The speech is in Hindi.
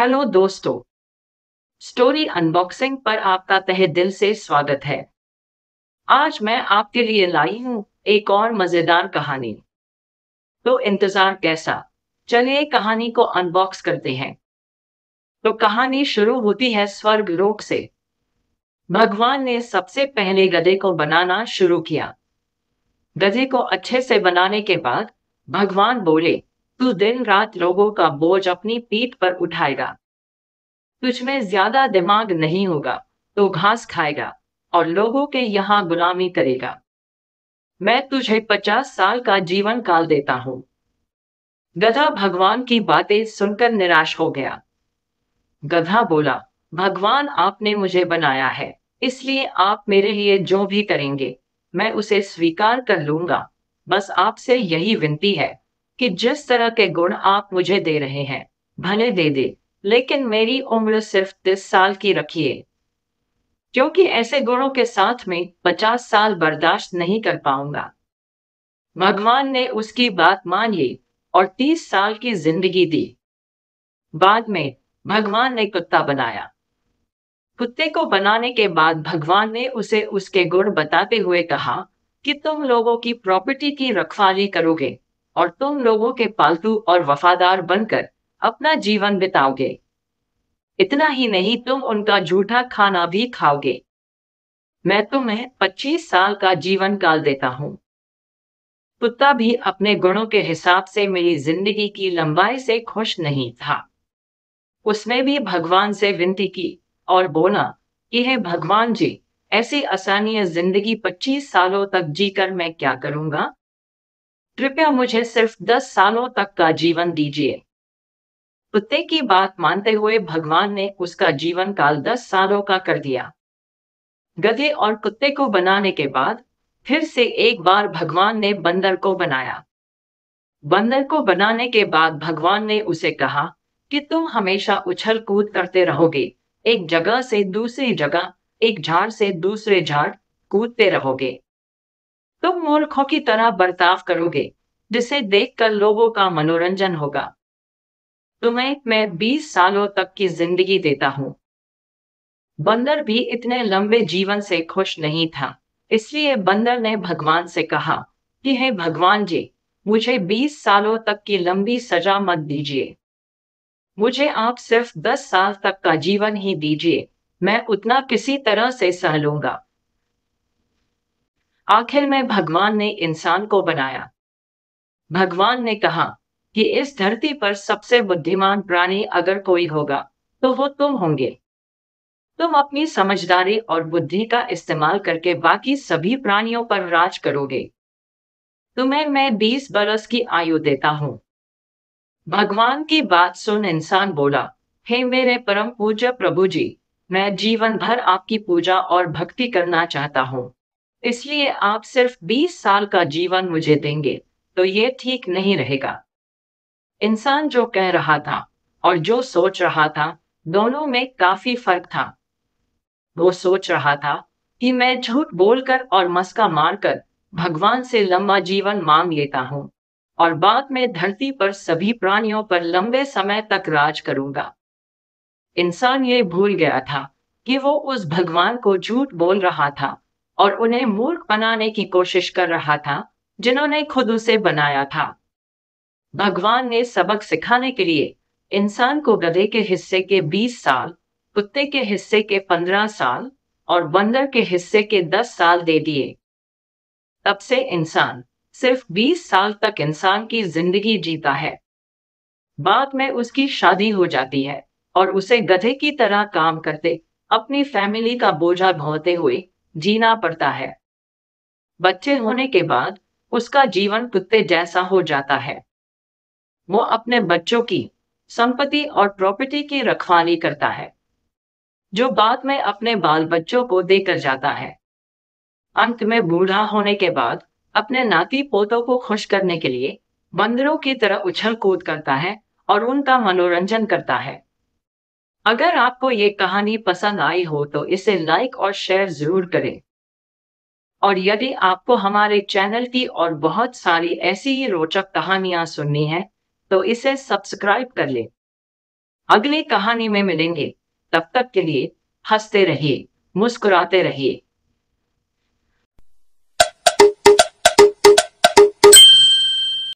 हेलो दोस्तों। स्टोरी अनबॉक्सिंग पर आपका तहे दिल से स्वागत है। आज मैं आपके लिए लाई हूँ एक और मजेदार कहानी। तो इंतजार कैसा? चलिए कहानी को अनबॉक्स करते हैं। तो कहानी शुरू होती है स्वर्ग लोक से। भगवान ने सबसे पहले गधे को बनाना शुरू किया। गधे को अच्छे से बनाने के बाद भगवान बोले, तू दिन रात लोगों का बोझ अपनी पीठ पर उठाएगा। तुझमें ज्यादा दिमाग नहीं होगा तो घास खाएगा और लोगों के यहाँ गुलामी करेगा। मैं तुझे 50 साल का जीवन काल देता हूँ। गधा भगवान की बातें सुनकर निराश हो गया। गधा बोला, भगवान आपने मुझे बनाया है, इसलिए आप मेरे लिए जो भी करेंगे मैं उसे स्वीकार कर लूंगा। बस आपसे यही विनती है कि जिस तरह के गुण आप मुझे दे रहे हैं भले दे दे, लेकिन मेरी उम्र सिर्फ 30 साल की रखिए, क्योंकि ऐसे गुणों के साथ में 50 साल बर्दाश्त नहीं कर पाऊंगा। भगवान ने उसकी बात मान ली और 30 साल की जिंदगी दी। बाद में भगवान ने कुत्ता बनाया। कुत्ते को बनाने के बाद भगवान ने उसे उसके गुण बताते हुए कहा कि तुम लोगों की प्रॉपर्टी की रखवाली करोगे और तुम लोगों के पालतू और वफादार बनकर अपना जीवन बिताओगे। इतना ही नहीं, तुम उनका जूठा खाना भी खाओगे। मैं तुम्हें 25 साल का जीवन काल देता हूँ। कुत्ता भी अपने गुणों के हिसाब से मेरी जिंदगी की लंबाई से खुश नहीं था। उसने भी भगवान से विनती की और बोला कि हे भगवान जी, ऐसी आसानी जिंदगी 25 सालों तक जीकर मैं क्या करूंगा? कृपया मुझे सिर्फ 10 सालों तक का जीवन दीजिए। कुत्ते की बात मानते हुए भगवान ने उसका जीवन काल 10 सालों का कर दिया। गधे और कुत्ते को बनाने के बाद फिर से एक बार भगवान ने बंदर को बनाया। बंदर को बनाने के बाद भगवान ने उसे कहा कि तुम हमेशा उछल कूद करते रहोगे, एक जगह से दूसरी जगह, एक झाड़ से दूसरे झाड़ कूदते रहोगे। तुम मूर्खों की तरह बर्ताव करोगे, जिसे देखकर लोगों का मनोरंजन होगा। तुम्हें मैं 20 सालों तक की जिंदगी देता हूँ। बंदर भी इतने लंबे जीवन से खुश नहीं था, इसलिए बंदर ने भगवान से कहा कि हे भगवान जी, मुझे 20 सालों तक की लंबी सजा मत दीजिए। मुझे आप सिर्फ 10 साल तक का जीवन ही दीजिए, मैं उतना किसी तरह से सह लूंगा। आखिर में भगवान ने इंसान को बनाया। भगवान ने कहा कि इस धरती पर सबसे बुद्धिमान प्राणी अगर कोई होगा तो वो तुम होंगे। तुम अपनी समझदारी और बुद्धि का इस्तेमाल करके बाकी सभी प्राणियों पर राज करोगे। तुम्हें मैं 20 बरस की आयु देता हूँ। भगवान की बात सुन इंसान बोला, हे मेरे परम पूज्य प्रभु जी, मैं जीवन भर आपकी पूजा और भक्ति करना चाहता हूँ, इसलिए आप सिर्फ 20 साल का जीवन मुझे देंगे तो ये ठीक नहीं रहेगा। इंसान जो कह रहा था और जो सोच रहा था, दोनों में काफी फर्क था। वो सोच रहा था कि मैं झूठ बोलकर और मस्का मारकर भगवान से लंबा जीवन मांग लेता हूँ और बाद में धरती पर सभी प्राणियों पर लंबे समय तक राज करूंगा। इंसान ये भूल गया था कि वो उस भगवान को झूठ बोल रहा था और उन्हें मूर्ख बनाने की कोशिश कर रहा था, जिन्होंने खुद उसे बनाया था। भगवान ने सबक सिखाने के लिए इंसान को गधे के हिस्से के 20 साल, कुत्ते के हिस्से के 15 साल और बंदर के हिस्से के 10 साल दे दिए। तब से इंसान सिर्फ 20 साल तक इंसान की जिंदगी जीता है। बाद में उसकी शादी हो जाती है और उसे गधे की तरह काम करते, अपनी फैमिली का बोझा ढोते हुए जीना पड़ता है। बच्चे होने के बाद उसका जीवन कुत्ते जैसा हो जाता है। वो अपने बच्चों की संपत्ति और प्रॉपर्टी की रखवाली करता है, जो बाद में अपने बाल बच्चों को देकर जाता है। अंत में बूढ़ा होने के बाद अपने नाती पोतों को खुश करने के लिए बंदरों की तरह उछल कूद करता है और उनका मनोरंजन करता है। अगर आपको ये कहानी पसंद आई हो तो इसे लाइक और शेयर जरूर करें। और यदि आपको हमारे चैनल की और बहुत सारी ऐसी ही रोचक कहानियां सुननी है तो इसे सब्सक्राइब कर लें। अगली कहानी में मिलेंगे। तब तक के लिए हंसते रहिए, मुस्कुराते रहिए।